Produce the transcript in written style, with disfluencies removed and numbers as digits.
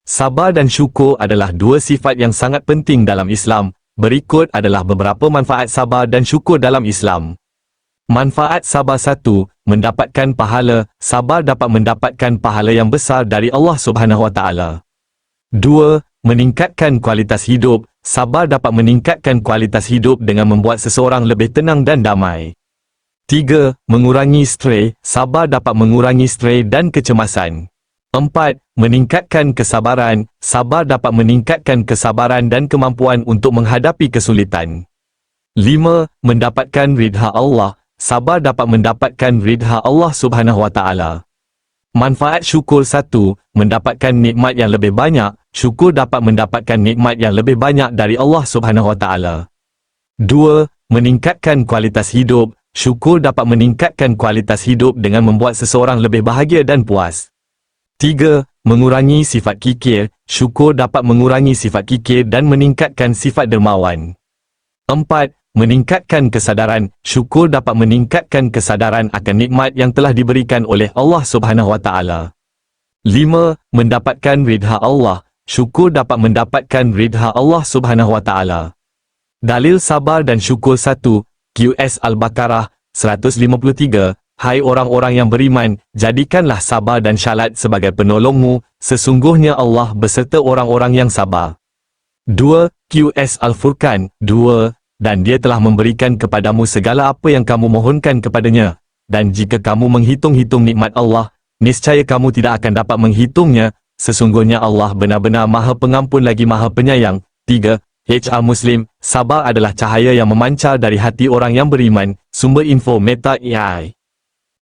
Sabar dan syukur adalah dua sifat yang sangat penting dalam Islam. Berikut adalah beberapa manfaat sabar dan syukur dalam Islam. Manfaat sabar 1. Mendapatkan pahala. Sabar dapat mendapatkan pahala yang besar dari Allah Subhanahu Wa Taala. 2. Meningkatkan kualitas hidup. Sabar dapat meningkatkan kualitas hidup dengan membuat seseorang lebih tenang dan damai. 3. Mengurangi stres. Sabar dapat mengurangi stres dan kecemasan. 4. Meningkatkan kesabaran. Sabar dapat meningkatkan kesabaran dan kemampuan untuk menghadapi kesulitan. 5. Mendapatkan ridha Allah. Sabar dapat mendapatkan ridha Allah Subhanahu Wa Taala. Manfaat syukur 1. Mendapatkan nikmat yang lebih banyak. Syukur dapat mendapatkan nikmat yang lebih banyak dari Allah Subhanahu Wa Taala. 2. Meningkatkan kualitas hidup. Syukur dapat meningkatkan kualitas hidup dengan membuat seseorang lebih bahagia dan puas. 3. Mengurangi sifat kikir. Syukur dapat mengurangi sifat kikir dan meningkatkan sifat dermawan. 4. Meningkatkan kesadaran. Syukur dapat meningkatkan kesadaran akan nikmat yang telah diberikan oleh Allah Subhanahu Wa Taala. 5. Mendapatkan ridha Allah. Syukur dapat mendapatkan ridha Allah Subhanahu Wa Taala. Dalil sabar dan syukur 1. QS Al-Baqarah 153. Hai orang-orang yang beriman, jadikanlah sabar dan syalat sebagai penolongmu, sesungguhnya Allah beserta orang-orang yang sabar. 2. QS Al-Furqan 2. Dan dia telah memberikan kepadamu segala apa yang kamu mohonkan kepadanya. Dan jika kamu menghitung-hitung nikmat Allah, niscaya kamu tidak akan dapat menghitungnya, sesungguhnya Allah benar-benar Maha Pengampun lagi Maha Penyayang. 3. HR Muslim, sabar adalah cahaya yang memancar dari hati orang yang beriman. Sumber info Meta AI.